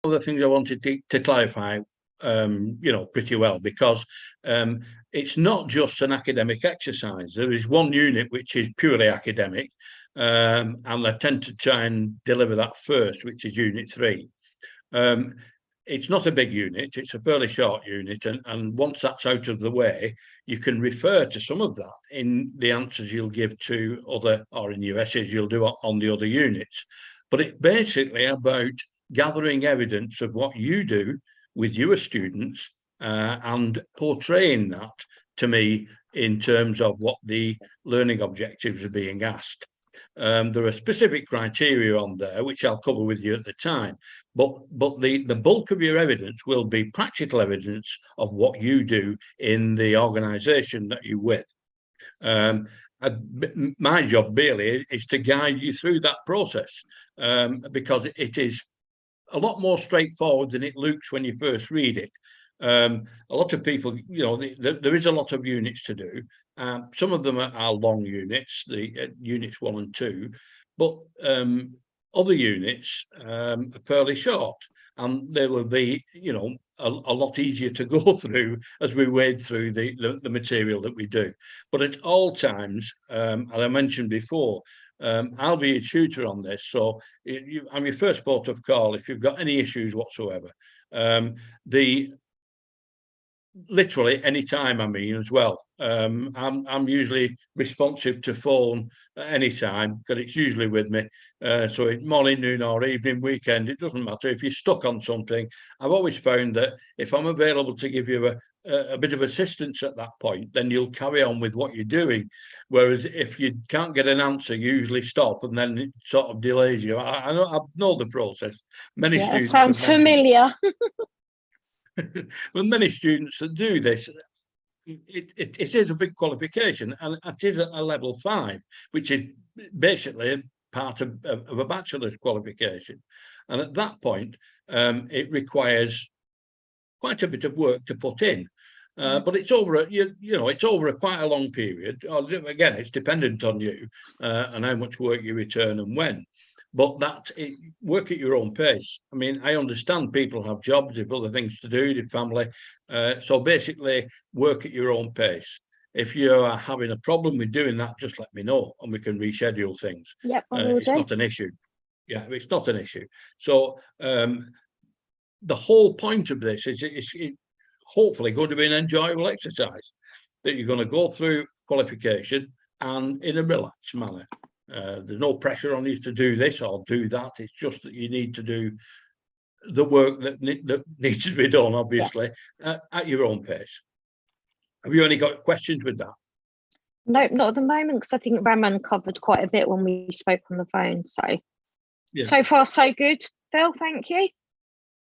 of the things I wanted to clarify, pretty well, because it's not just an academic exercise. There is one unit which is purely academic, and I tend to try and deliver that first, which is Unit 3. It's not a big unit, it's a fairly short unit, and once that's out of the way, you can refer to some of that in the answers you'll give to other, or in your essays you'll do on the other units. But it's basically about gathering evidence of what you do with your students and portraying that to me in terms of what the learning objectives are being asked. There are specific criteria on there, which I'll cover with you at the time, but the bulk of your evidence will be practical evidence of what you do in the organisation that you're with. My job really is to guide you through that process, because it is a lot more straightforward than it looks when you first read it. A lot of people, there is a lot of units to do. Some of them are long units, the units 1 and 2, but other units are fairly short, and they will be, a lot easier to go through as we wade through the material that we do. But at all times, as I mentioned before, I'll be a tutor on this, so I'm your first port of call if you've got any issues whatsoever. Literally any time, as well. I'm usually responsive to phone at any time, because it's usually with me. So it's morning, noon, or evening, weekend, it doesn't matter. If you're stuck on something, I've always found that if I'm available to give you a bit of assistance at that point, then you'll carry on with what you're doing. Whereas if you can't get an answer, you usually stop, and then it sort of delays you. I know the process. Many students sounds familiar. Well, many students that do this, it is a big qualification, and it is a level 5, which is basically part of a bachelor's qualification. And at that point, it requires quite a bit of work to put in. But it's over it's over quite a long period. Again, it's dependent on you and how much work you return and when. But work at your own pace. I understand people have jobs, they've other things to do, their family. So basically, work at your own pace. If you are having a problem with doing that, just let me know, and we can reschedule things. Yep, it's not an issue. Yeah, it's not an issue. So the whole point of this is it's hopefully going to be an enjoyable exercise that you're going to go through qualification and in a relaxed manner. There's no pressure on you to do this or do that. It's just that you need to do the work that needs to be done, obviously, at your own pace. Have you only got questions with that? No, not at the moment, because I think Raman covered quite a bit when we spoke on the phone. So, So far, so good. Phil, thank you.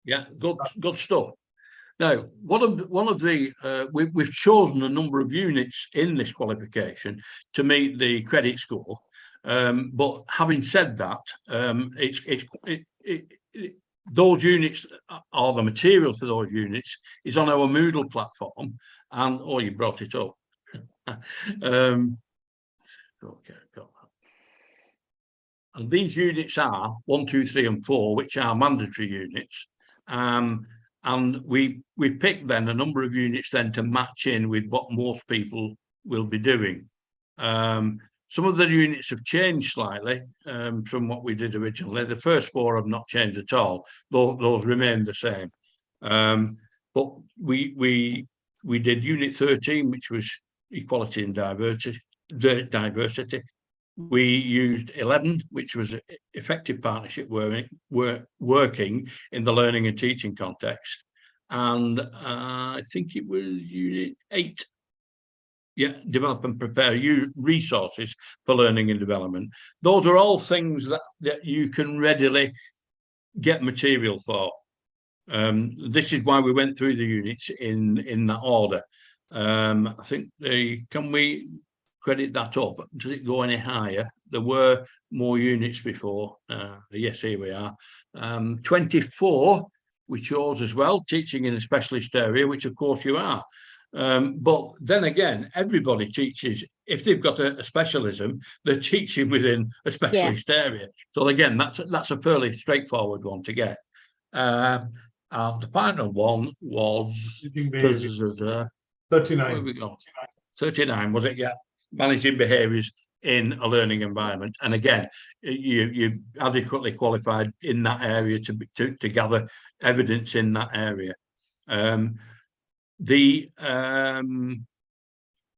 Yeah, good stuff. Now, one of the we've chosen a number of units in this qualification to meet the credit score. But having said that, those units, or the material for those units, is on our Moodle platform. And you brought it up. Okay, got that. And these units are 1, 2, 3, and 4, which are mandatory units. And we picked then a number of units then to match in with what most people will be doing. Some of the units have changed slightly from what we did originally. The first 4 have not changed at all. Those remain the same. But we did Unit 13, which was equality and diversity. We used 11, which was effective partnership working in the learning and teaching context. And I think it was Unit 8. Yeah, develop and prepare resources for learning and development. Those are all things that you can readily get material for. This is why we went through the units in that order. I think can we credit that up? Does it go any higher? There were more units before. Yes, here we are. 24 we chose as well, teaching in a specialist area, which of course you are. But then again, everybody teaches, if they've got a specialism, they're teaching within a specialist area. So again, that's a fairly straightforward one to get. And the final one was 39. where we go? 39, was it? Yeah. Managing behaviours in a learning environment. And again, you're adequately qualified in that area to gather evidence in that area. The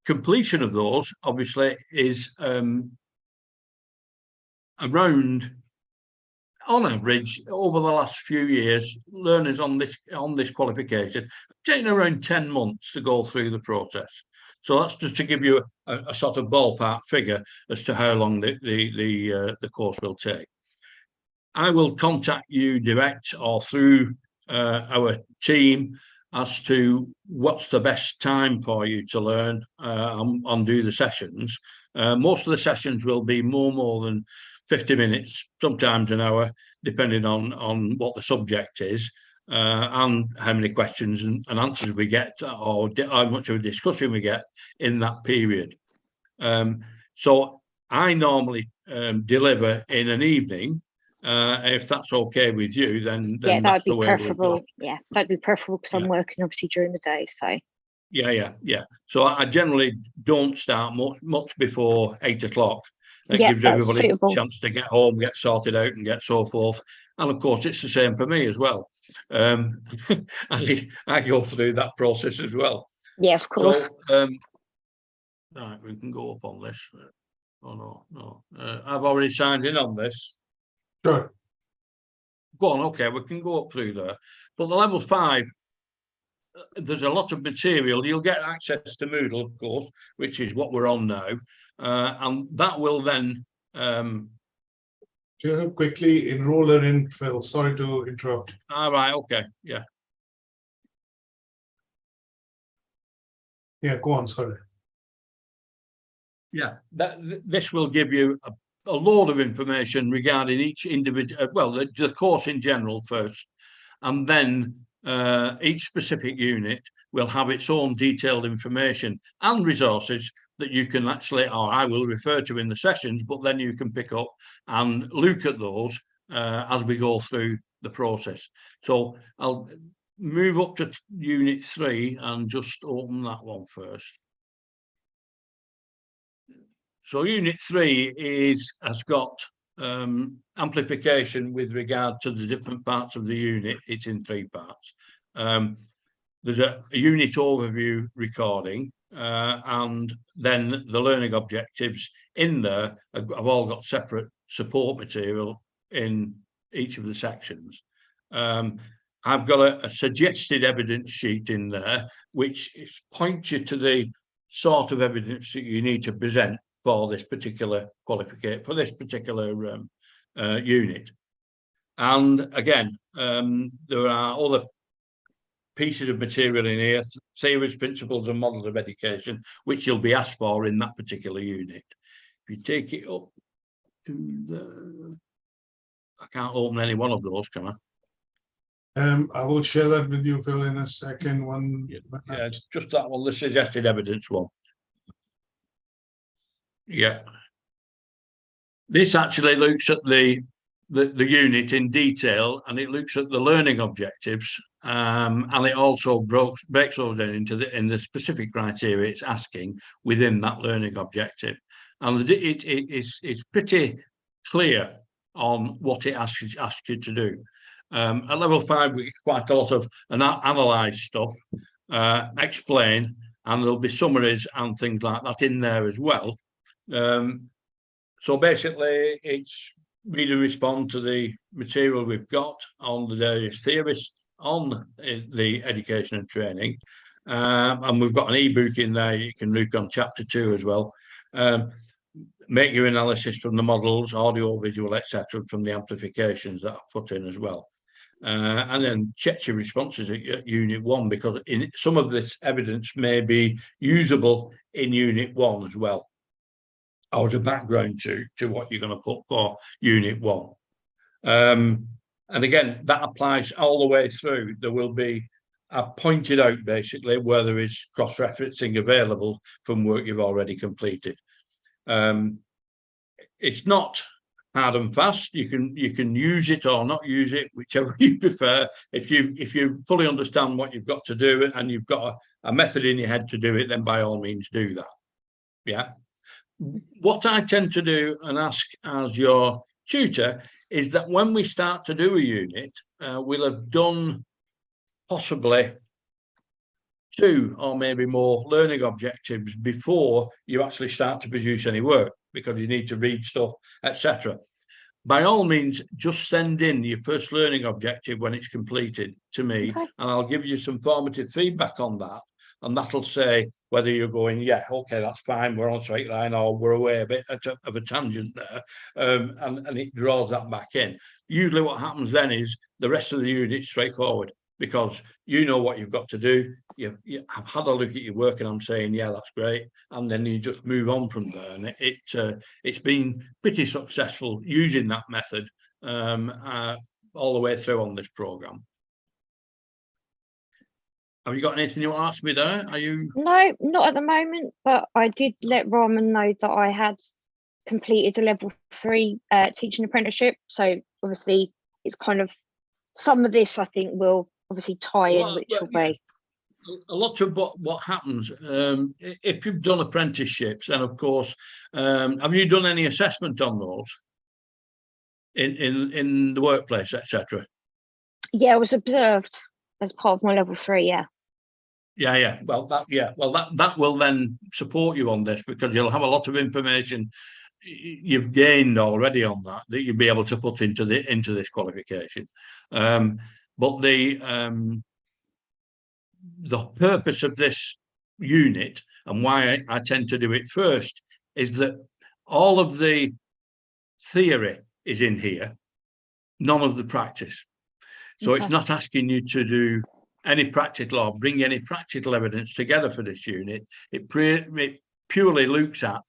completion of those obviously is around, on average, over the last few years, learners on this qualification taking around 10 months to go through the process. So that's just to give you a sort of ballpark figure as to how long the course will take. I will contact you direct or through our team as to what's the best time for you to learn and do the sessions. Most of the sessions will be more than 50 minutes, sometimes an hour, depending on what the subject is and how many questions and answers we get, or how much of a discussion we get in that period. So I normally deliver in an evening. If that's okay with you, then yeah, that'd be preferable. Yeah, that'd be preferable because I'm working obviously during the day. So yeah. So I generally don't start much before 8 o'clock. That yeah, gives everybody suitable. a chance to get home, get sorted out, and get so forth. And of course, it's the same for me as well. I go through that process as well. Yeah, of course. So, right, we can go up on this. Oh no. I've already signed in on this. Sure. Go on, okay, we can go up through there. But the level 5, there's a lot of material. You'll get access to Moodle, of course, which is what we're on now. And that will then... Just quickly enroll her in, Phil. Sorry to interrupt. All right, okay, yeah. Yeah, go on, sorry. Yeah, this will give you a load of information regarding each individual, well, the course in general first, and then each specific unit will have its own detailed information and resources that you can actually, or I will refer to in the sessions, but then you can pick up and look at those as we go through the process. So I'll move up to Unit 3 and just open that one first. So Unit 3 has got amplification with regard to the different parts of the unit. It's in 3 parts. There's a unit overview recording, and then the learning objectives in there have all got separate support material in each of the sections. I've got a suggested evidence sheet in there, which points you to the sort of evidence that you need to present for this particular qualification, for this particular unit. And again, there are other pieces of material in here, theories, principles and models of education, which you'll be asked for in that particular unit. If you take it up to the... I can't open any one of those, can I? I will share that with you, Phil, in a second. Yeah, it's just that one, the suggested evidence one. Yeah. This actually looks at the unit in detail, and it looks at the learning objectives, and it also breaks those down into the specific criteria it's asking within that learning objective. And it's pretty clear on what it asks you to do. At level 5, we get quite a lot of analyse stuff, explain, and there'll be summaries and things like that in there as well. So basically, it's read and respond to the material we've got on the various theories on the education and training. And we've got an ebook in there. You can look on chapter 2 as well. Make your analysis from the models, audio, visual, etc., from the amplifications that I've put in as well. And then check your responses at Unit 1, because some of this evidence may be usable in Unit 1 as well, or as a background to what you're going to put for Unit 1. And again, that applies all the way through. There will be, I've pointed out basically where there is cross-referencing available from work you've already completed. It's not hard and fast. You can use it or not use it, whichever you prefer. If you fully understand what you've got to do and you've got a method in your head to do it, then by all means do that. Yeah. What I tend to do and ask as your tutor is that when we start to do a unit, we'll have done possibly 2 or maybe more learning objectives before you actually start to produce any work, because you need to read stuff, etc. By all means, just send in your first learning objective when it's completed to me, and I'll give you some formative feedback on that, and that'll say whether you're going, yeah, okay, that's fine, we're on a straight line, or we're away a bit of a tangent there, and it draws that back in. Usually what happens then is the rest of the unit's straightforward, because you know what you've got to do. You've had a look at your work, and I'm saying, yeah, that's great, and then you just move on from there. And it's been pretty successful using that method all the way through on this program. Have you got anything you want to ask me there? Are you? No, not at the moment, but I did let Raman know that I had completed a level 3 teaching apprenticeship. So obviously it's kind of, some of this I think will obviously tie in, which will be. A lot of what happens, if you've done apprenticeships, and of course, have you done any assessment on those in the workplace, etc.? Yeah, I was observed as part of my level 3, yeah. Yeah. Well, that will then support you on this, because you'll have a lot of information you've gained already on that you'll be able to put into this qualification. But the purpose of this unit, and why I tend to do it first, is that all of the theory is in here, none of the practice. So It's not asking you to do any practical or bring any practical evidence together for this unit. It purely looks at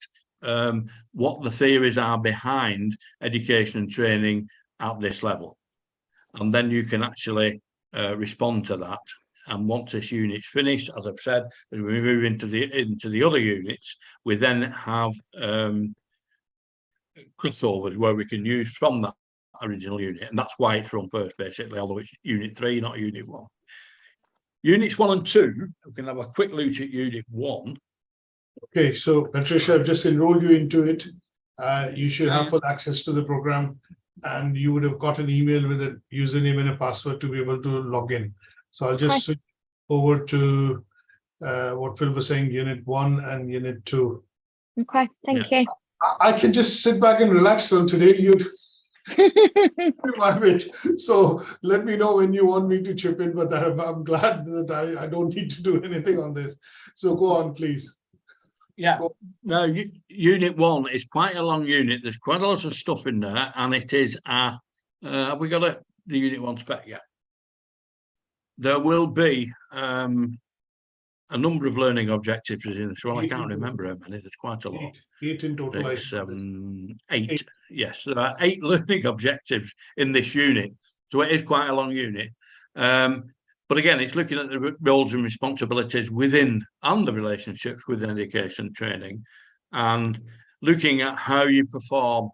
what the theories are behind education and training at this level. And then you can actually respond to that. And once this unit's finished, as I've said, as we move into the other units, we then have crossovers where we can use from that original unit, and that's why it's run first, basically, although it's unit 3, not unit 1. Units 1 and 2, we can have a quick look at unit 1. Okay, so Patricia, I've just enrolled you into it. You should have full access to the program, and you would have got an email with a username and a password to be able to log in. So I'll just switch over to what Phil was saying, unit 1 and unit 2. Okay, thank you. I can just sit back and relax, Phil. Today you so let me know when you want me to chip in, but I'm glad that I don't need to do anything on this. So go on, please. Yeah, no, unit 1 is quite a long unit. There's quite a lot of stuff in there, and it is have we got the unit 1 spec yet? There will be a number of learning objectives in this one. I can't remember how many. There's quite a lot. 8 in total. 6, 7, 8. Yes, there are 8 learning objectives in this unit. So it is quite a long unit. But again, it's looking at the roles and responsibilities within and the relationships within education and training, and looking at how you perform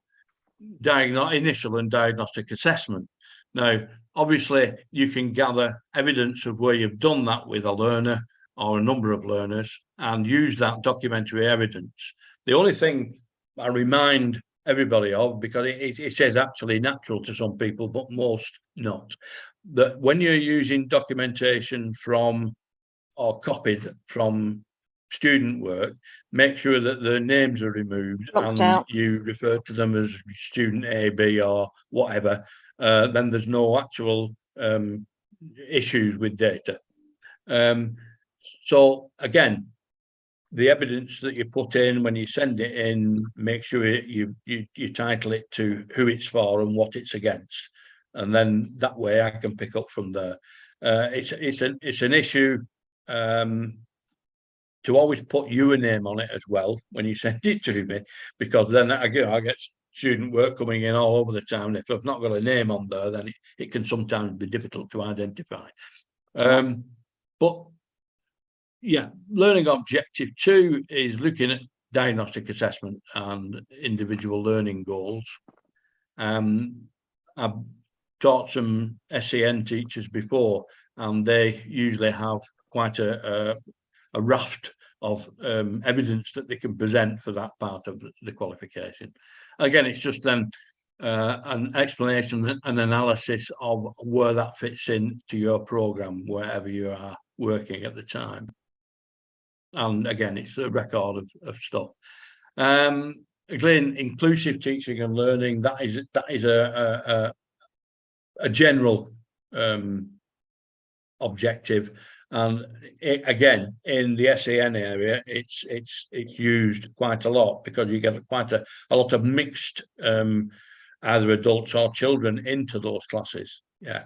initial and diagnostic assessment. Now, obviously, you can gather evidence of where you've done that with a learner or a number of learners and use that documentary evidence. The only thing I remind everybody of, because it says actually natural to some people, but most not, that when you're using documentation from or copied from student work, make sure that the names are removed and you refer to them as student A, B, or whatever. Then there's no actual issues with data. So again, the evidence that you put in when you send it in, make sure you title it to who it's for and what it's against, and then that way I can pick up from there. It's an issue to always put your name on it as well when you send it to me, because then I get student work coming in all over the time. And if I've not got a name on there, then it can sometimes be difficult to identify. But yeah, learning objective 2 is looking at diagnostic assessment and individual learning goals. I've taught some SEN teachers before, and they usually have quite a raft of evidence that they can present for that part of the qualification. Again, it's just then an explanation and analysis of where that fits in to your program, wherever you are working at the time. And again, it's a record of stuff. Again, inclusive teaching and learning, that is a general objective, and again, in the SEN area, it's used quite a lot, because you get quite a lot of mixed either adults or children into those classes. Yeah.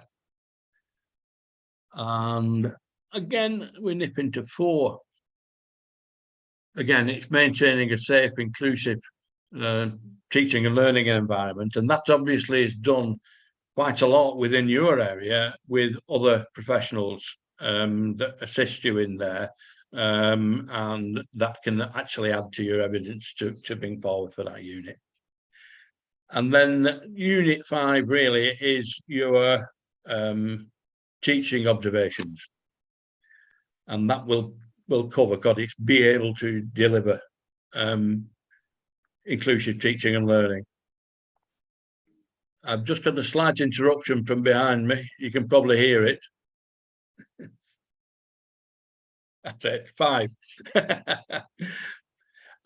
And again, we nip into 4. Again, it's maintaining a safe, inclusive teaching and learning environment, and that obviously is done quite a lot within your area with other professionals that assist you in there, and that can actually add to your evidence to bring forward for that unit. And then unit 5 really is your teaching observations, and that will cover, because it's be able to deliver inclusive teaching and learning. I've just got a slight interruption from behind me. You can probably hear it. That's it, 5.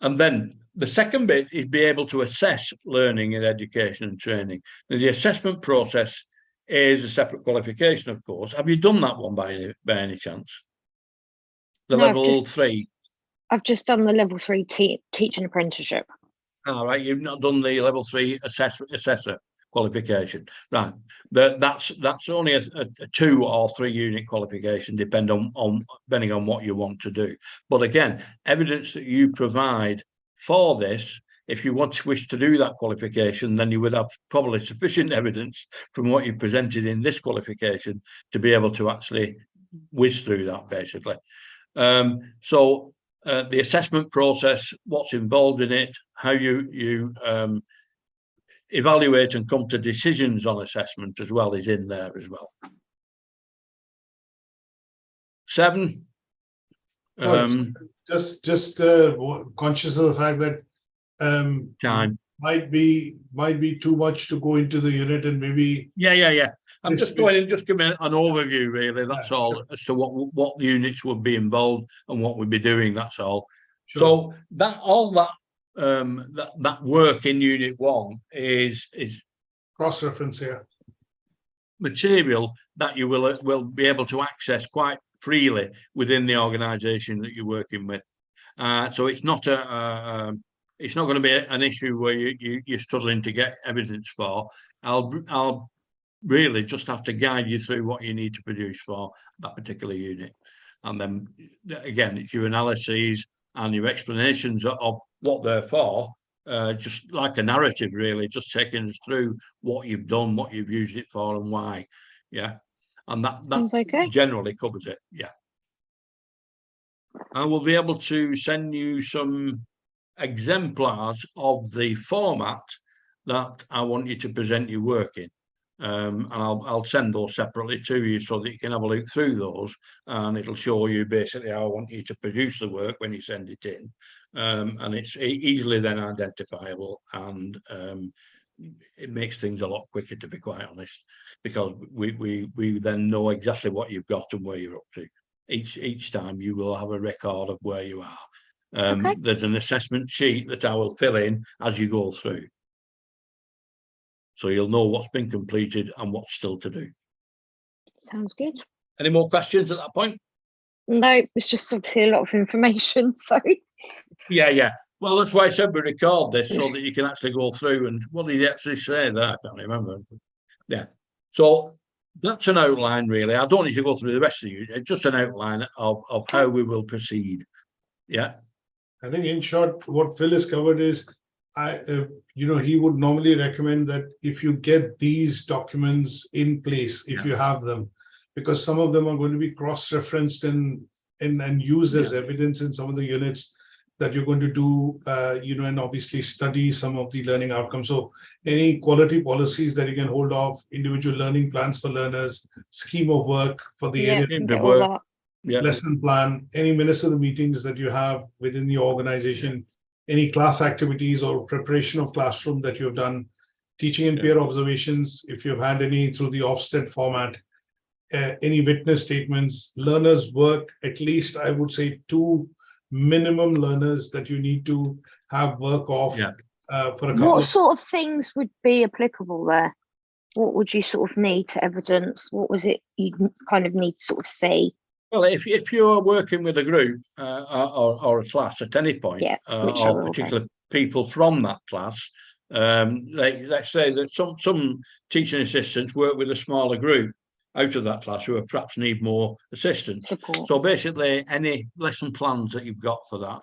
And then the second bit is be able to assess learning in education and training. Now, the assessment process is a separate qualification, of course. Have you done that one by any chance? The No, level 3? I've just done the level 3 teaching apprenticeship. All right, you've not done the level 3 assessor qualification, right? That's only a 2 or 3 unit qualification, depending on what you want to do. But again, evidence that you provide for this, if you wish to do that qualification, then you would have probably sufficient evidence from what you presented in this qualification to be able to actually whiz through that, basically. So the assessment process, what's involved in it, how you evaluate and come to decisions on assessment as well is in there as well. 7. Just conscious of the fact that Time might be too much to go into the unit, and maybe I'm just going and just giving an overview, really. That's all, sure, as to what units would be involved and what we'd be doing. That's all. Sure. So that work in unit 1 is cross-reference here, material that you will be able to access quite freely within the organisation that you're working with. So it's not going to be an issue where you're struggling to get evidence for. I'll really just have to guide you through what you need to produce for that particular unit, and then again, it's your analyses and your explanations of what they're for, just like a narrative, really, just taking us through what you've done, what you've used it for, and why. Yeah, and that okay. Generally covers it. Yeah, I will be able to send you some exemplars of the format that I want you to present your work in, and I'll send those separately to you so that you can have a look through those, and it'll show you basically how I want you to produce the work when you send it in, and it's easily then identifiable, and it makes things a lot quicker, to be quite honest, because we then know exactly what you've got and where you're up to. Each time you will have a record of where you are. Okay. There's an assessment sheet that I will fill in as you go through, so you'll know what's been completed and what's still to do. Sounds good. Any more questions at that point? No, it's just obviously a lot of information. So yeah. Well, that's why I said we record this, so that you can actually go through. And what did he actually say there? I can't remember. Yeah. So that's an outline, really. I don't need to go through the rest of you. It's just an outline of how we will proceed. Yeah. I think in short, what Phil has covered is, he would normally recommend that if you get these documents in place, if you have them, because some of them are going to be cross-referenced and used as evidence in some of the units. that you're going to do, and obviously study some of the learning outcomes. So any quality policies that you can hold off, individual learning plans for learners, scheme of work for the area, get all that. lesson plan, any minutes of the meetings that you have within the organization, any class activities or preparation of classroom that you've done, teaching and peer observations, if you've had any through the Ofsted format, any witness statements, learners work, at least I would say 2 minimum learners that you need to have work off for a couple What sort of things would be applicable there? What would you sort of need to evidence? What was it you kind of need to sort of see? Well, if you're working with a group or a class at any point, or particular people from that class, let's say that some teaching assistants work with a smaller group out of that class who perhaps need more assistance. Support. So basically, any lesson plans that you've got for that,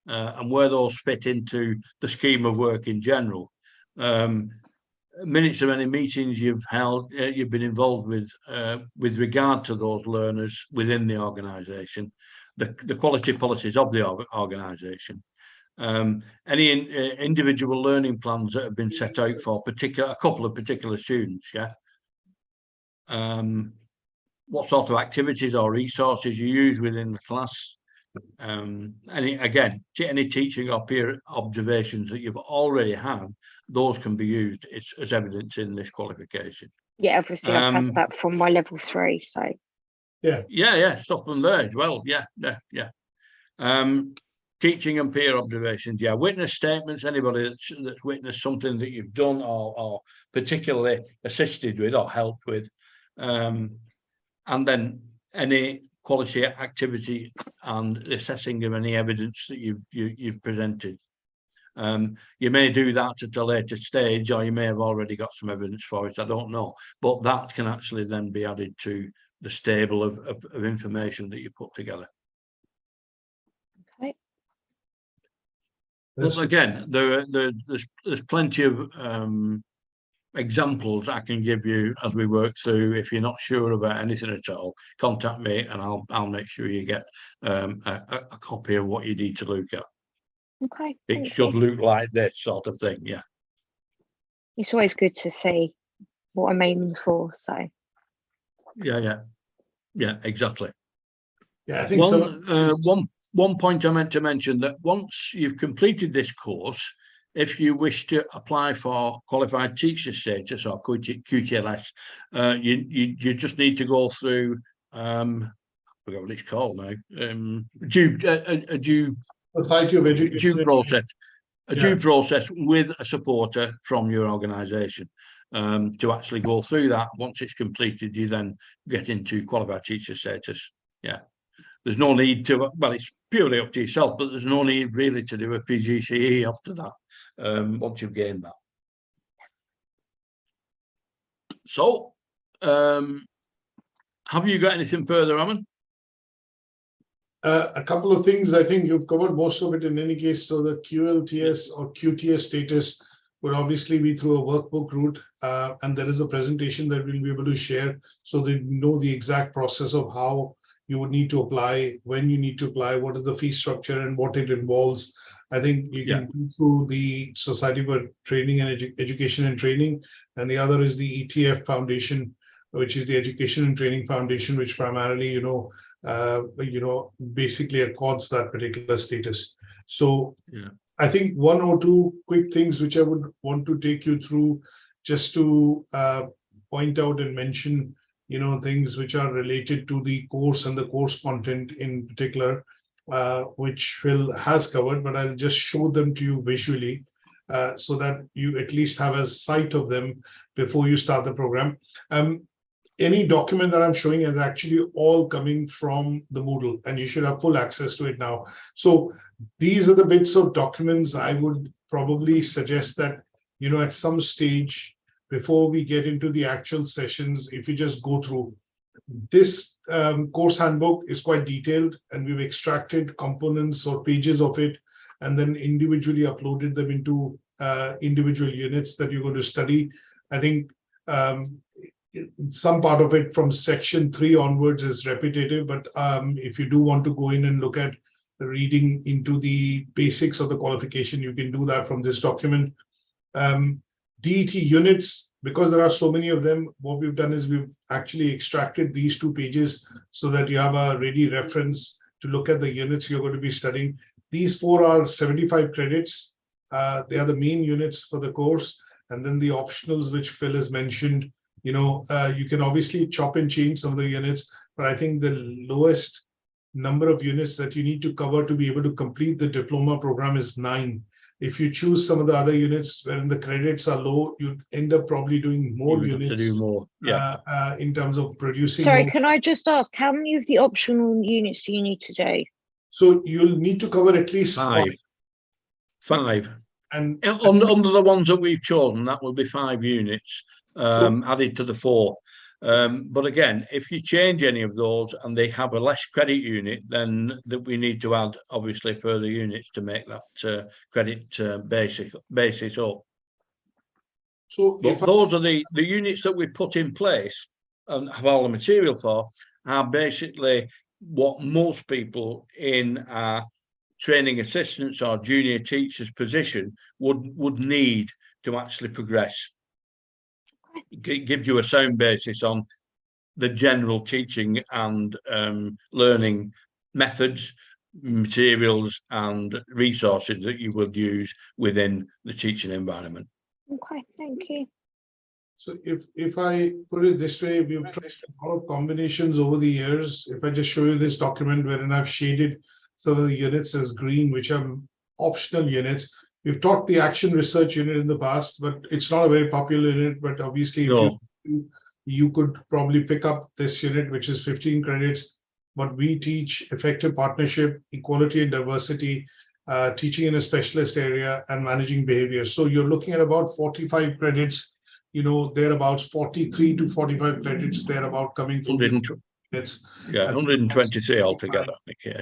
and where those fit into the scheme of work in general. Minutes of any meetings you've held, you've been involved with regard to those learners within the organisation, the quality policies of the organisation, any individual learning plans that have been set out for a couple of particular students, what sort of activities or resources you use within the class, any teaching or peer observations that you've already had, those can be used as evidence in this qualification. Yeah, obviously I've had that from my level 3, so. Stuff from there as well. Teaching and peer observations, witness statements, anybody that's witnessed something that you've done or particularly assisted with or helped with, and then any quality activity and assessing of any evidence that you've presented. You may do that at a later stage, or you may have already got some evidence for it, I don't know, but that can actually then be added to the stable of information that you put together. Okay. But again, there's plenty of examples I can give you as we work through. If you're not sure about anything at all, contact me and I'll make sure you get a copy of what you need to look at. Okay. It should look like this sort of thing, It's always good to see what I'm aiming for, so. Yeah, exactly. I think one point I meant to mention, that once you've completed this course, if you wish to apply for qualified teacher status or QTLS, you just need to go through I forgot what it's called now, due process with a supporter from your organisation to actually go through that. Once it's completed, you then get into qualified teacher status. There's no need to, well, it's purely up to yourself, but there's no need really to do a PGCE after that, once you've gained that. So, have you got anything further, Aman? A couple of things. I think you've covered most of it in any case. So the QLTS or QTS status would obviously be through a workbook route, and there is a presentation that we'll be able to share so they know the exact process of how you would need to apply, when you need to apply, what is the fee structure and what it involves. I think you can go through the Society for Training and Education and Training, and the other is the ETF Foundation, which is the Education and Training Foundation, which primarily, basically accords that particular status. So I think one or two quick things which I would want to take you through, just to point out and mention, things which are related to the course and the course content in particular, which Phil has covered, but I'll just show them to you visually so that you at least have a sight of them before you start the program. Any document that I'm showing is actually all coming from the Moodle, and you should have full access to it now. So these are the bits of documents I would probably suggest that, at some stage before we get into the actual sessions, if you just go through. This course handbook is quite detailed, and we've extracted components or pages of it and then individually uploaded them into individual units that you're going to study. I think some part of it from section 3 onwards is repetitive, but if you do want to go in and look at reading into the basics of the qualification, you can do that from this document. DET units, because there are so many of them, what we've done is we've actually extracted these 2 pages so that you have a ready reference to look at the units you're going to be studying. These 4 are 75 credits. They are the main units for the course. And then the optionals, which Phil has mentioned, you can obviously chop and change some of the units, but I think the lowest number of units that you need to cover to be able to complete the diploma program is 9. If you choose some of the other units wherein the credits are low, you end up probably doing more units. To do more, yeah. In terms of producing. Sorry, more. can I just ask, how many of the optional units do you need to do? So you'll need to cover at least 5. And under the ones that we've chosen, that will be 5 units added to the 4. But again, if you change any of those and they have a less credit unit, then that we need to add obviously further units to make that credit basis up. So those are the units that we put in place and have all the material for, are basically what most people in our training assistants or junior teachers position would need to actually progress. It gives you a sound basis on the general teaching and learning methods, materials and resources that you would use within the teaching environment. Okay, thank you. So if I put it this way, we've tried a lot of combinations over the years. If I just show you this document wherein I've shaded some of the units as green, which are optional units. We've taught the action research unit in the past, but it's not a very popular unit. But obviously, if you could probably pick up this unit, which is 15 credits. But we teach effective partnership, equality and diversity, teaching in a specialist area, and managing behavior. So you're looking at about 45 credits, thereabouts 43 to 45 credits, thereabout coming from it's 123 altogether.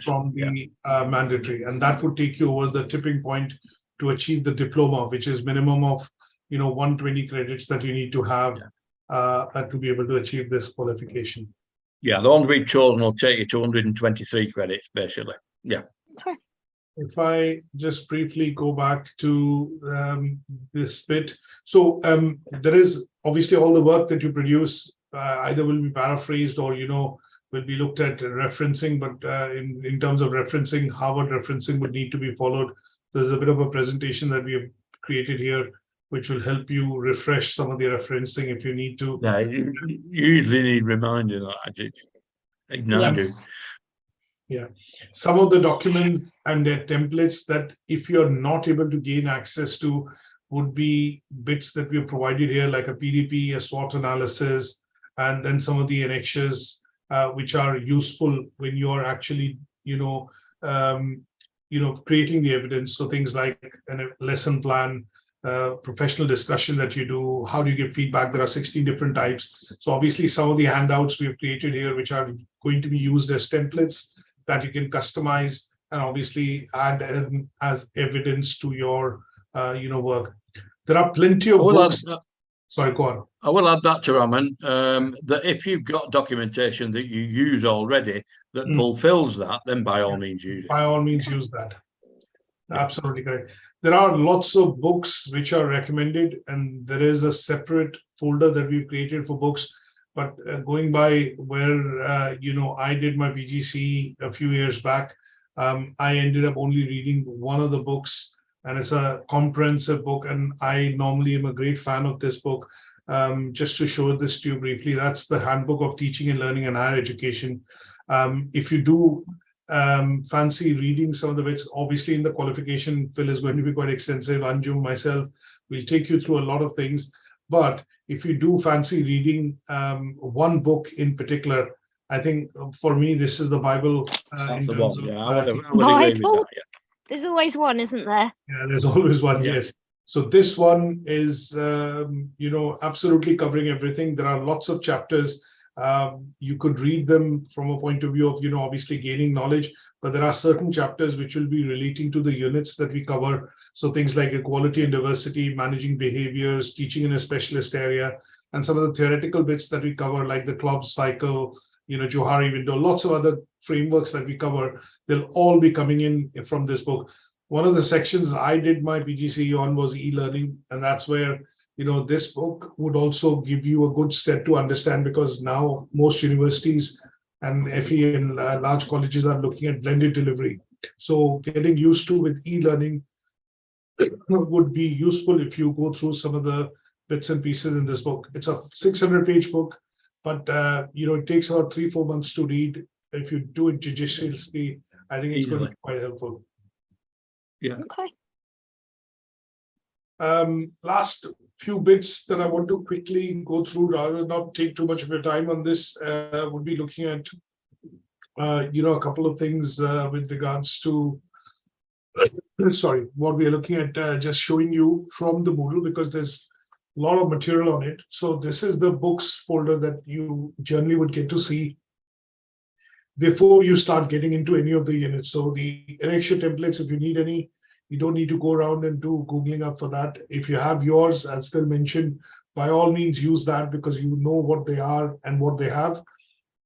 From the mandatory, and that would take you over the tipping point to achieve the diploma, which is minimum of 120 credits that you need to have to be able to achieve this qualification. Yeah, the one we've chosen will take you to 123 credits, basically. Yeah. Okay. If I just briefly go back to this bit. So there is obviously all the work that you produce either will be paraphrased or, will be looked at referencing, but in terms of referencing, Harvard referencing would need to be followed. There's a bit of a presentation that we have created here, which will help you refresh some of the referencing if you need to. Yeah, you usually need reminding that I did. Yes. Yeah, some of the documents and their templates that if you're not able to gain access to would be bits that we have provided here, like a PDP, a SWOT analysis, and then some of the annexures, which are useful when you are actually, creating the evidence. So things like a lesson plan, professional discussion that you do, how do you give feedback? There are 16 different types. So obviously some of the handouts we have created here, which are going to be used as templates that you can customize and obviously add as evidence to your, work. There are plenty of books. Sorry, go on. I will add that to Raman, that if you've got documentation that you use already that fulfills that, then by all means use it. By all means use that. Absolutely correct. There are lots of books which are recommended, and there is a separate folder that we've created for books. But going by where, I did my PGC a few years back, I ended up only reading one of the books, and it's a comprehensive book. And I normally am a great fan of this book. Just to show this to you briefly, that's the Handbook of Teaching and Learning in Higher Education. If you do fancy reading some of the bits, obviously in the qualification, Phil is going to be quite extensive. Anjum, myself, will take you through a lot of things. But if you do fancy reading one book in particular, I think for me, this is the Bible. That's the one. Yeah, I would agree with Bible? that. Yeah. There's always one, isn't there? Yeah, there's always one, yes. So this one is, absolutely covering everything. There are lots of chapters. You could read them from a point of view of, obviously gaining knowledge, but there are certain chapters which will be relating to the units that we cover. So things like equality and diversity, managing behaviors, teaching in a specialist area, and some of the theoretical bits that we cover, like the club cycle, Johari window, lots of other frameworks that we cover, they'll all be coming in from this book. One of the sections I did my PGCE on was e-learning, and that's where, this book would also give you a good step to understand, because now most universities and FE and large colleges are looking at blended delivery. So getting used to with e-learning would be useful if you go through some of the bits and pieces in this book. It's a 600-page book, but it takes about 3-4 months to read. If you do it judiciously, I think it's going to be quite helpful. Yeah. Okay. Last few bits that I want to quickly go through, rather than not take too much of your time on this, would be looking at a couple of things with regards to what we are looking at, just showing you from the Moodle, because there's a lot of material on it. So this is the books folder that you generally would get to see before you start getting into any of the units. So the lecture templates, if you need any, you don't need to go around and do Googling up for that. If you have yours, as Phil mentioned, by all means use that, because you know what they are and what they have.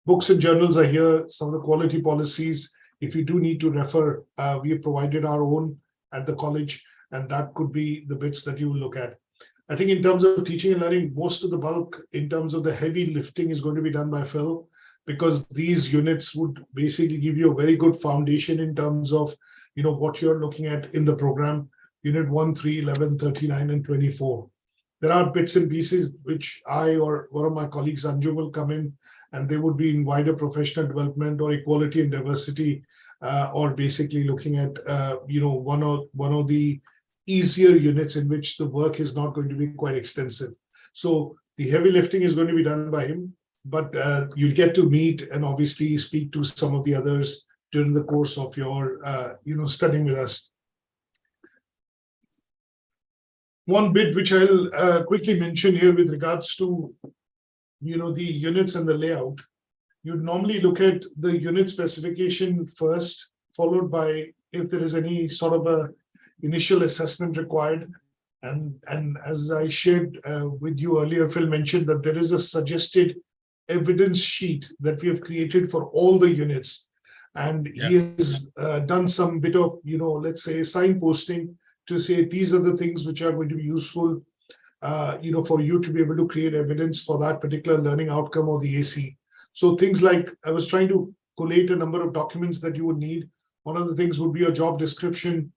Books and journals are here, some of the quality policies. If you do need to refer, we have provided our own at the college, and that could be the bits that you will look at. I think in terms of teaching and learning, most of the bulk in terms of the heavy lifting is going to be done by Phil, because these units would basically give you a very good foundation in terms of what you're looking at in the program. Unit 1, 3, 11, 39, and 24. There are bits and pieces which I or one of my colleagues, Anju, will come in, and they would be in wider professional development or equality and diversity, or basically looking at one of the easier units in which the work is not going to be quite extensive. So the heavy lifting is going to be done by him, but you'll get to meet and obviously speak to some of the others during the course of your studying with us. One bit which I'll quickly mention here with regards to the units and the layout. You'd normally look at the unit specification first, followed by if there is any sort of a initial assessment required. And as I shared with you earlier, Phil mentioned that there is a suggested evidence sheet that we have created for all the units. And he has done some bit of, let's say, signposting to say these are the things which are going to be useful, for you to be able to create evidence for that particular learning outcome or the AC. So things like, I was trying to collate a number of documents that you would need. One of the things would be your job description,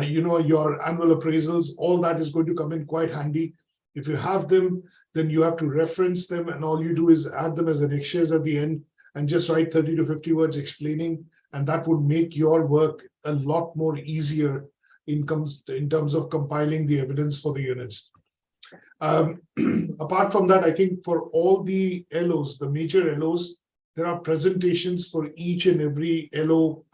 your annual appraisals. All that is going to come in quite handy. If you have them, then you have to reference them, and all you do is add them as annexures at the end and just write 30 to 50 words explaining, and that would make your work a lot more easier in terms of compiling the evidence for the units. Apart from that, I think for all the LOs, the major LOs, there are presentations for each and every LO,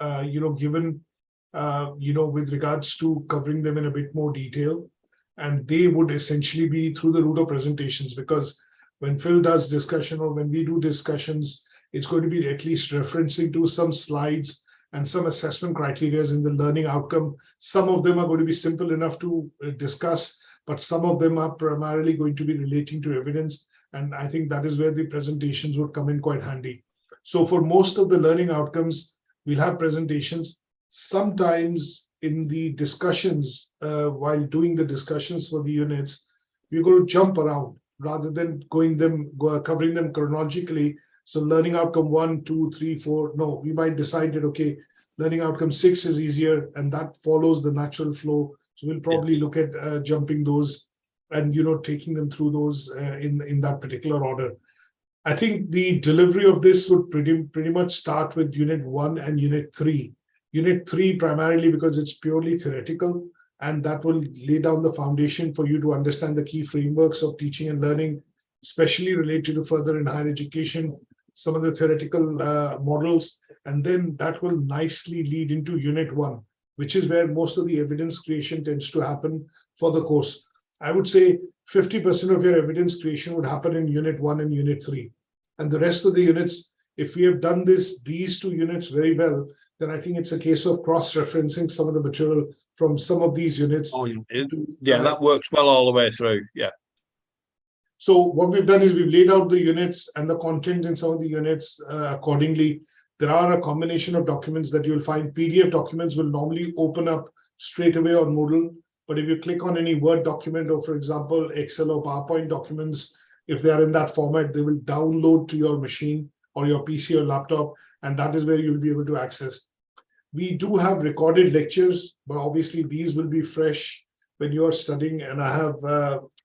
given, with regards to covering them in a bit more detail. And they would essentially be through the route of presentations, because when Phil does discussion or when we do discussions, it's going to be at least referencing to some slides and some assessment criteria in the learning outcome. Some of them are going to be simple enough to discuss, but some of them are primarily going to be relating to evidence. And I think that is where the presentations would come in quite handy. So for most of the learning outcomes, we'll have presentations. Sometimes in the discussions, while doing the discussions for the units, we're going to jump around rather than covering them chronologically. So learning outcome 1, 2, 3, 4, no, we might decide that, okay, learning outcome 6 is easier and that follows the natural flow. So we'll probably look at jumping those and, taking them through those in that particular order. I think the delivery of this would pretty much start with Unit 1 and Unit 3. Unit 3 primarily because it's purely theoretical, and that will lay down the foundation for you to understand the key frameworks of teaching and learning, especially related to further and higher education, some of the theoretical models, and then that will nicely lead into Unit 1, which is where most of the evidence creation tends to happen for the course. I would say 50% of your evidence creation would happen in Unit 1 and Unit 3. And the rest of the units, if we have done these 2 units very well, then I think it's a case of cross-referencing some of the material from some of these units. Oh, that works well all the way through, yeah. So what we've done is we've laid out the units and the content in some of the units accordingly. There are a combination of documents that you'll find. PDF documents will normally open up straight away on Moodle. But if you click on any Word document, or for example, Excel or PowerPoint documents, if they are in that format, they will download to your machine or your PC or laptop, and that is where you'll be able to access. We do have recorded lectures, but obviously these will be fresh when you are studying. And I have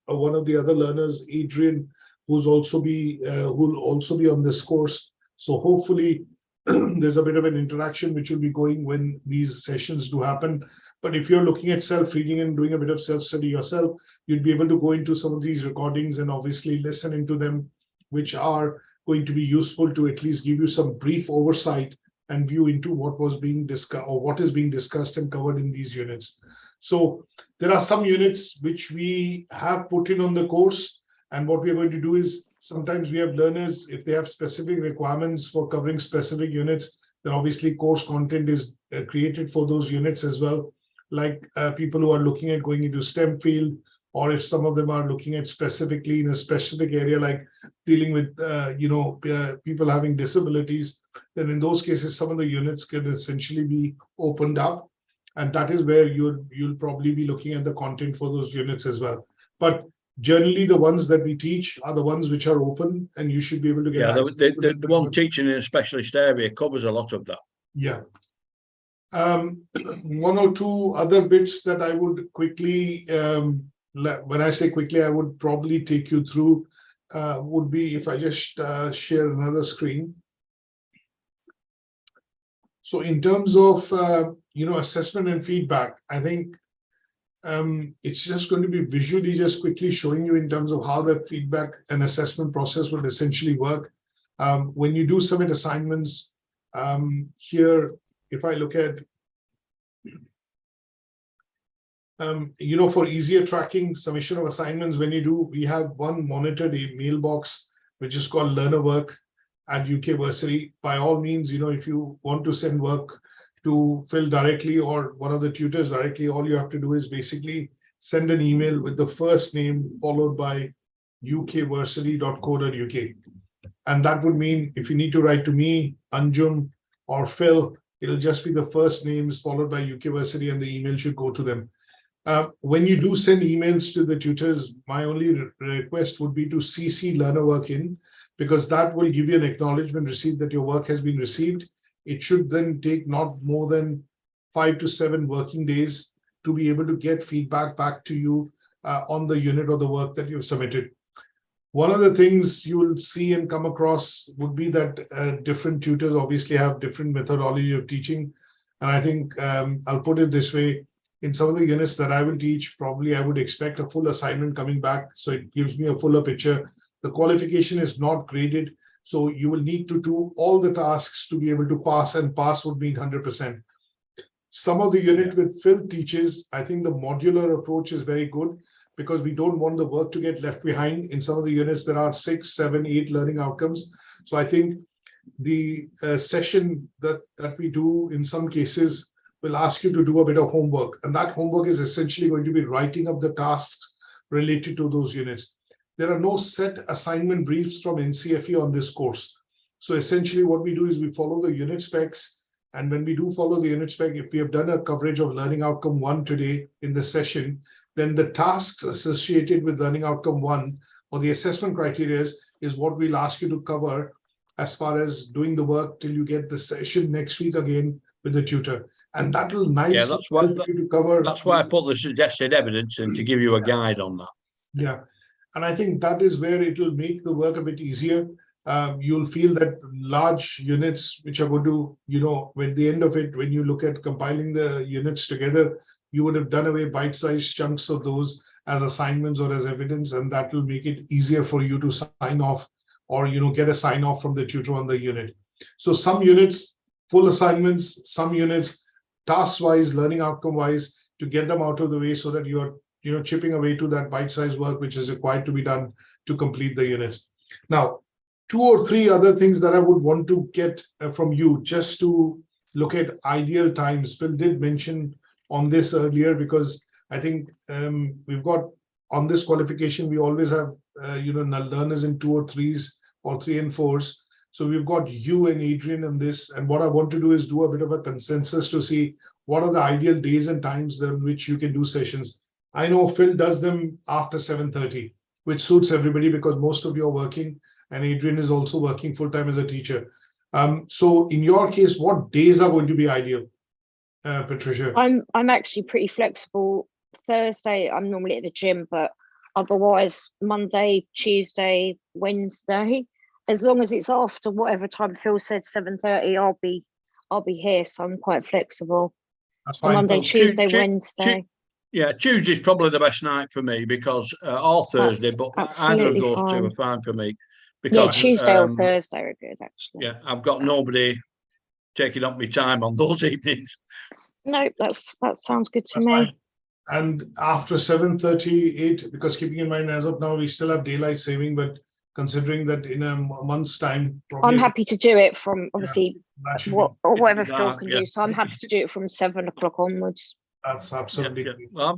one of the other learners, Adrian, who'll also be on this course. So hopefully there's a bit of an interaction which will be going when these sessions do happen. But if you're looking at self-reading and doing a bit of self-study yourself, you'd be able to go into some of these recordings and obviously listen into them, which are going to be useful to at least give you some brief oversight and view into what was being discussed or what is being discussed and covered in these units. So there are some units which we have put in on the course, and what we are going to do is sometimes we have learners, if they have specific requirements for covering specific units, then obviously course content is created for those units as well. Like people who are looking at going into STEM field, or if some of them are looking at specifically in a specific area, like dealing with people having disabilities, then in those cases, some of the units can essentially be opened up. And that is where you'll probably be looking at the content for those units as well. But generally, the ones that we teach are the ones which are open, and you should be able to get access to the one teaching in a specialist area covers a lot of that. Yeah. One or two other bits that I would quickly, when I say quickly, I would probably take you through, would be if I just share another screen. So in terms of, assessment and feedback, I think it's just going to be visually just quickly showing you in terms of how that feedback and assessment process will essentially work. When you do submit assignments, here, if I look at, for easier tracking submission of assignments, when you do, we have one monitored mailbox, which is called Learner Work at UK Versity. By all means, if you want to send work to Phil directly or one of the tutors directly, all you have to do is basically send an email with the first name followed by ukversity.co.uk. And that would mean if you need to write to me, Anjum, or Phil, it'll just be the first names followed by UK Versity, and the email should go to them. When you do send emails to the tutors, my only request would be to CC Learner Work in, because that will give you an acknowledgement receipt that your work has been received. It should then take not more than 5 to 7 working days to be able to get feedback back to you on the unit or the work that you've submitted. One of the things you will see and come across would be that different tutors obviously have different methodology of teaching. And I think I'll put it this way, in some of the units that I will teach, probably I would expect a full assignment coming back. So it gives me a fuller picture. The qualification is not graded. So you will need to do all the tasks to be able to pass, and pass would mean 100%. Some of the unit with Phil teaches, I think the modular approach is very good, because we don't want the work to get left behind. In some of the units, there are 6, 7, 8 learning outcomes. So I think the session that we do in some cases will ask you to do a bit of homework. And that homework is essentially going to be writing up the tasks related to those units. There are no set assignment briefs from NCFE on this course. So essentially what we do is we follow the unit specs. And when we do follow the unit spec, if we have done a coverage of learning outcome 1 today in the session, then the tasks associated with learning outcome 1 or the assessment criteria is what we'll ask you to cover as far as doing the work till you get the session next week again with the tutor. And that will nicely help you to cover. That's why I put the suggested evidence in, to give you a guide on that. Yeah. And I think that is where it will make the work a bit easier. You'll feel that large units, which are going to, at the end of it, when you look at compiling the units together, you would have done away bite-sized chunks of those as assignments or as evidence, and that will make it easier for you to sign off or, get a sign off from the tutor on the unit. So some units, full assignments, some units, task-wise, learning outcome-wise, to get them out of the way so that you're, chipping away to that bite-sized work which is required to be done to complete the units. Now, 2 or 3 other things that I would want to get from you, just to look at ideal times. Phil did mention on this earlier, because I think we've got on this qualification, we always have learners in 2 or 3s or 3 and 4s. So we've got you and Adrian in this. And what I want to do is do a bit of a consensus to see what are the ideal days and times in which you can do sessions. I know Phil does them after 7:30, which suits everybody because most of you are working, and Adrian is also working full-time as a teacher. So in your case, what days are going to be ideal, Patricia? I'm actually pretty flexible. Thursday, I'm normally at the gym, but otherwise Monday, Tuesday, Wednesday, as long as it's after whatever time Phil said, 7:30, I'll be here. So I'm quite flexible. That's fine. Monday, Tuesday, Wednesday. Yeah, Tuesday's probably the best night for me because or Thursday, but either of those two are fine for me. Because, yeah, Tuesday or Thursday are good, actually. Yeah, I've got nobody taking up my time on those evenings. No, that sounds good to me. Fine. And after 7:38, because keeping in mind as of now we still have daylight saving, but considering that in a month's time, I'm happy to do it from obviously whatever Phil dark, can do. So I'm happy to do it from 7 o'clock onwards. That's absolutely Well,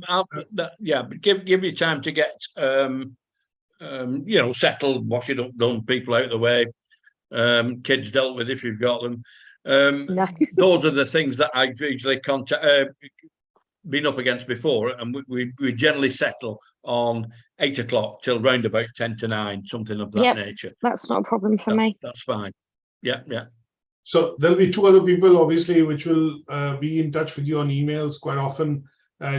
but give you time to get settled, washing up, done, people out of the way, kids dealt with if you've got them. No. Those are the things that I've usually been up against before, and we generally settle on 8 o'clock till round about 10 to 9, something of that nature. That's not a problem for me. That's fine. Yeah. So there'll be 2 other people, obviously, which will be in touch with you on emails quite often.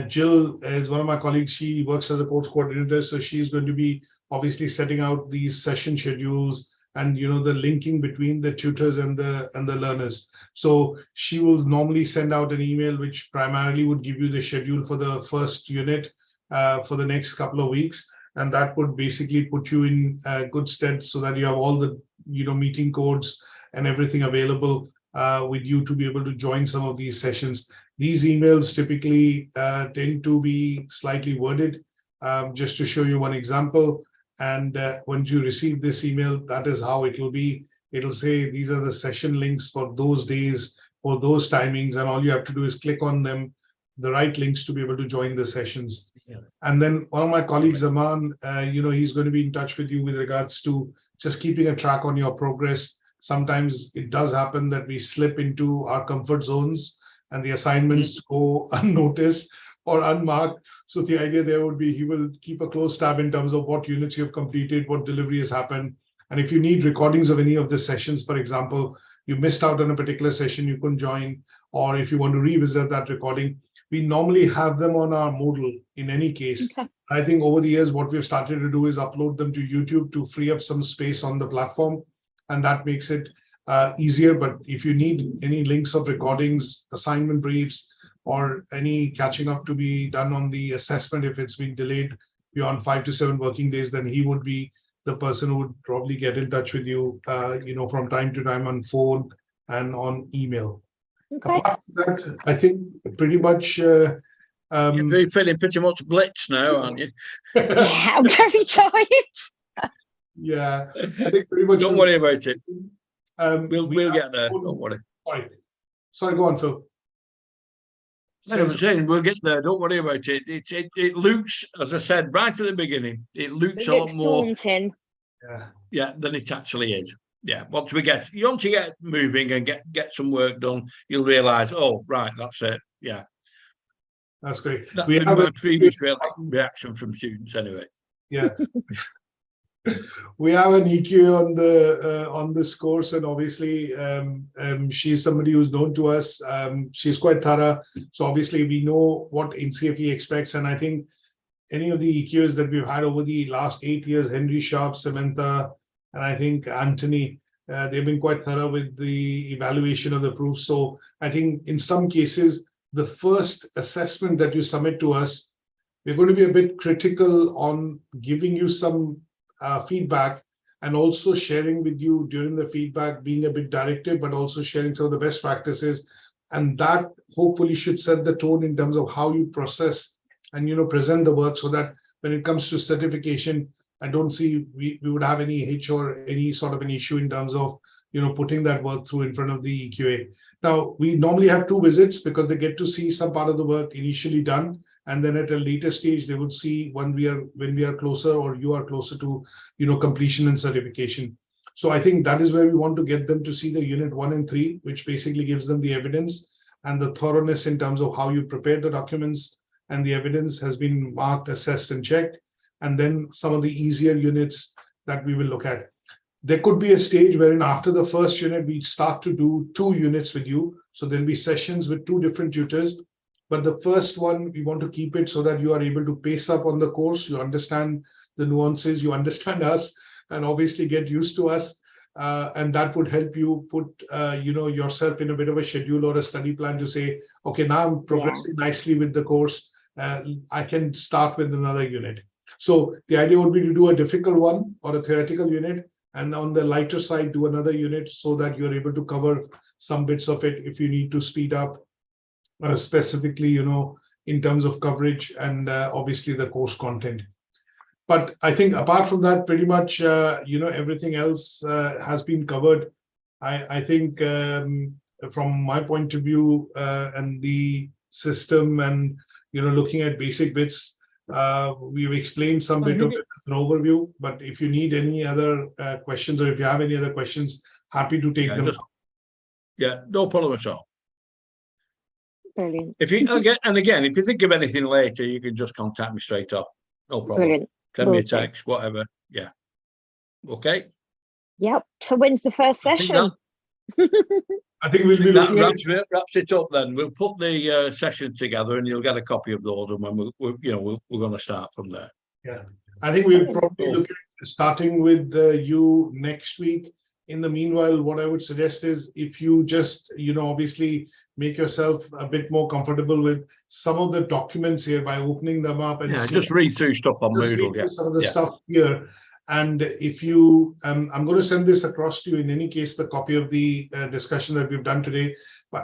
Jill is one of my colleagues. She works as a course coordinator, so she's going to be obviously setting out these session schedules and the linking between the tutors and the learners. So she will normally send out an email which primarily would give you the schedule for the first unit for the next couple of weeks, and that would basically put you in good stead so that you have all the meeting codes and everything available with you to be able to join some of these sessions. These emails typically tend to be slightly worded. Just to show you one example, and once you receive this email, that is how it will be. It'll say these are the session links for those days or those timings, and all you have to do is click on them, the right links to be able to join the sessions. Yeah. And then one of my colleagues, Zaman, he's going to be in touch with you with regards to just keeping a track on your progress. Sometimes it does happen that we slip into our comfort zones and the assignments go unnoticed or unmarked. So the idea there would be he will keep a close tab in terms of what units you have completed, what delivery has happened. And if you need recordings of any of the sessions, for example, you missed out on a particular session, you couldn't join, or if you want to revisit that recording, we normally have them on our Moodle in any case. Okay. I think over the years, what we've started to do is upload them to YouTube to free up some space on the platform. And that makes it easier. But if you need any links of recordings, assignment briefs, or any catching up to be done on the assessment, if it's been delayed beyond 5 to 7 working days, then he would be the person who would probably get in touch with you, from time to time on phone and on email. Okay. Apart from that, I think pretty much. You're feeling pretty much blitzed now, aren't you? Yeah, I'm very tired. Yeah, I think pretty much. Don't worry about it. We'll get there. Don't worry. Sorry, go on, Phil. I was saying we'll get there. Don't worry about it. It looks, as I said right at the beginning, it looks a lot more daunting. Yeah, than it actually is. Yeah, once you get moving and get some work done, you'll realise. Oh, right, that's it. Yeah, that's great. That's my previous reaction from students, anyway. Yeah. We have an EQ on this course, and obviously she's somebody who's known to us. She's quite thorough, so obviously we know what NCFE expects. And I think any of the EQs that we've had over the last 8 years, Henry Sharp, Samantha, and I think Anthony, they've been quite thorough with the evaluation of the proof. So I think in some cases, the first assessment that you submit to us, we're going to be a bit critical on giving you some feedback, and also sharing with you during the feedback, being a bit directive, but also sharing some of the best practices. And that hopefully should set the tone in terms of how you process and present the work, so that when it comes to certification, I don't see we would have any hitch or any sort of an issue in terms of putting that work through in front of the EQA. Now, we normally have 2 visits because they get to see some part of the work initially done, And then at a later stage, they would see when we are closer, or you are closer to, completion and certification. So I think that is where we want to get them to see the unit 1 and 3, which basically gives them the evidence and the thoroughness in terms of how you prepare the documents, and the evidence has been marked, assessed, and checked. And then some of the easier units that we will look at. There could be a stage wherein after the first unit, we start to do 2 units with you. So there'll be sessions with 2 different tutors. But the first one, we want to keep it so that you are able to pace up on the course. You understand the nuances, you understand us, and obviously get used to us. And that would help you put, yourself in a bit of a schedule or a study plan to say, okay, now I'm progressing nicely with the course. I can start with another unit. So the idea would be to do a difficult one or a theoretical unit, and on the lighter side, do another unit so that you're able to cover some bits of it if you need to speed up specifically, in terms of coverage and obviously the course content. But I think apart from that, pretty much, everything else has been covered. I think from my point of view and the system and, looking at basic bits, we've explained some bit of it as an overview, but if you need any other questions, or if you have any other questions, happy to take them. No problem at all. Brilliant. If you again, if you think of anything later, you can just contact me straight up. No problem. Brilliant. Send me a text, whatever. Yeah. Okay. Yep. So when's the first session? I think we'll be looking at wraps it up then. We'll put the session together and you'll get a copy of those, and when we're going to start from there. Yeah. I think we'll probably look at starting with you next week. In the meanwhile, what I would suggest is if you just, obviously make yourself a bit more comfortable with some of the documents here by opening them up and just read through stuff on Moodle. Some of the stuff here. And if you, I'm going to send this across to you in any case, the copy of the discussion that we've done today,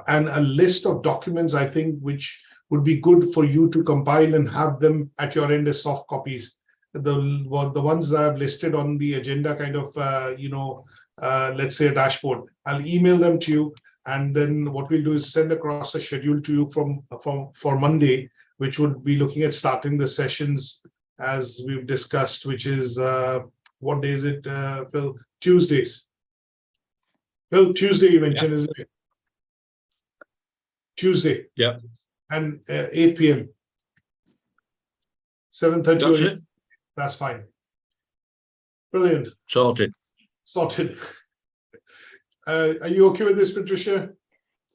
and a list of documents, I think, which would be good for you to compile and have them at your end as soft copies. The ones that I've listed on the agenda kind of, let's say a dashboard, I'll email them to you. And then what we'll do is send across a schedule to you for Monday, which would be looking at starting the sessions as we've discussed, which is, what day is it, Phil? Tuesdays. Phil, Tuesday you mentioned, isn't it? Tuesday. Yeah. And 8 p.m. 7:30. That's fine. Brilliant. Sorted. Are you okay with this, Patricia?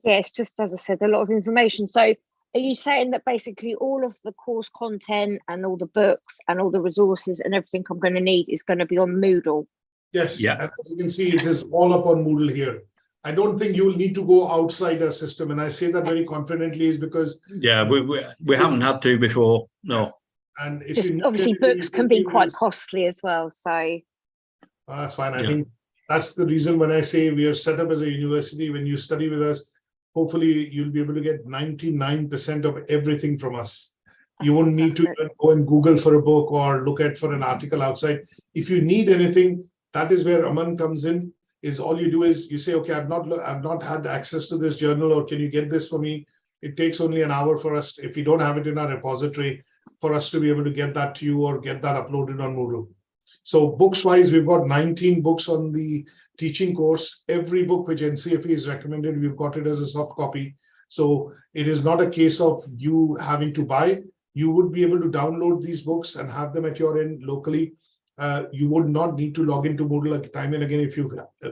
Yes, just as I said, a lot of information. So are you saying that basically all of the course content and all the books and all the resources and everything I'm going to need is going to be on Moodle? Yes. Yeah. And as you can see, it is all up on Moodle here. I don't think you will need to go outside our system. And I say that very confidently is because... Yeah, we haven't had to before. No. And if just you obviously books can be quite costly as well. So that's fine. I think that's the reason when I say we are set up as a university, when you study with us, hopefully you'll be able to get 99% of everything from us. That's you won't fantastic. need to go and Google for a book or look at for an article outside. If you need anything, that is where Aman comes in. Is all you do is you say, okay, I've not had access to this journal, or can you get this for me? It takes only an hour for us, if we don't have it in our repository, for us to be able to get that to you or get that uploaded on Moodle. So books wise, we've got 19 books on the teaching course. Every book which NCFE is recommended, we've got it as a soft copy. So it is not a case of you having to buy. You would be able to download these books and have them at your end locally. You would not need to log into Moodle time and again if you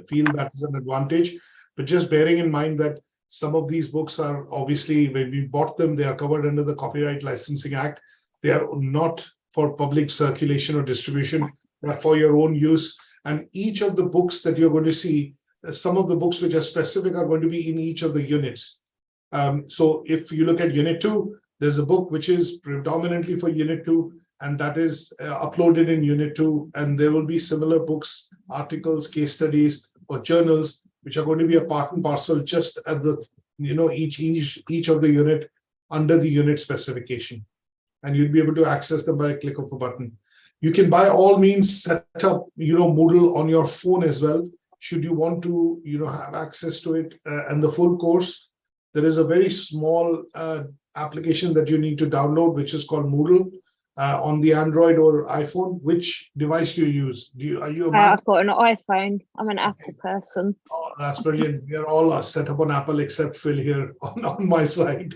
feel that is an advantage. But just bearing in mind that some of these books are obviously, when we bought them, they are covered under the Copyright Licensing Act. They are not for public circulation or distribution. They are for your own use. And each of the books that you're going to see, some of the books which are specific are going to be in each of the units. So if you look at Unit 2, there's a book which is predominantly for Unit 2, and that is uploaded in Unit 2. And there will be similar books, articles, case studies, or journals, which are going to be a part and parcel just at the, each of the unit under the unit specification. And you'll be able to access them by a click of a button. You can by all means set up, Moodle on your phone as well. Should you want to, have access to it and the full course, there is a very small application that you need to download, which is called Moodle, on the Android or iPhone. Which device do you use? Are you a Mac? I've got an iPhone. I'm an Apple person. Oh, that's brilliant. We are all set up on Apple except Phil here on my side.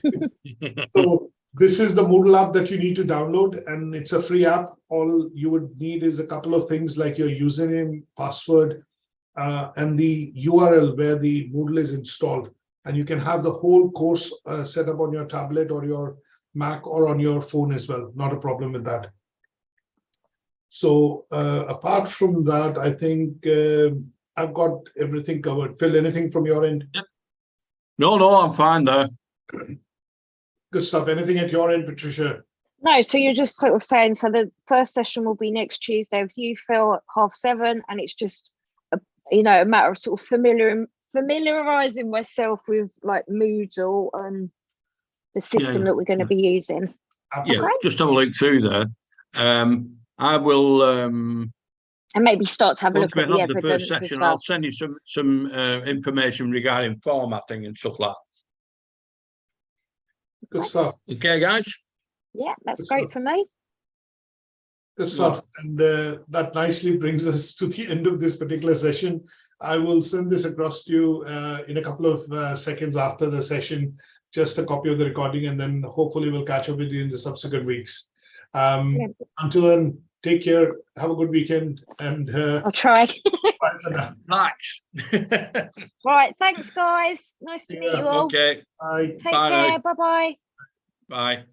So this is the Moodle app that you need to download, and it's a free app. All you would need is a couple of things like your username, password, and the URL where the Moodle is installed. And you can have the whole course set up on your tablet or your Mac or on your phone as well. Not a problem with that. So apart from that, I think I've got everything covered. Phil, anything from your end? Yep. No, I'm fine there. Good stuff. Anything at your end, Patricia? No, so you're just sort of saying, so the first session will be next Tuesday with you, Phil, at 7:30, and it's just, a matter of sort of familiarising myself with like Moodle and the system that we're going to be using. Absolutely. Yeah, just have a look through there. I will. And maybe start to have a look at the the first evidence session, as well. I'll send you some information regarding formatting and stuff like Good stuff. that. Okay, guys. Yeah, that's Good great stuff. for me. Good stuff. And that nicely brings us to the end of this particular session. I will send this across to you in a couple of seconds after the session, just a copy of the recording, and then hopefully we'll catch up with you in the subsequent weeks. Until then, take care, have a good weekend, and I'll try. bye for now. Thanks. Right, thanks guys. Nice to meet you all. Okay. Bye. Take Bye now. care. Bye-bye. Bye.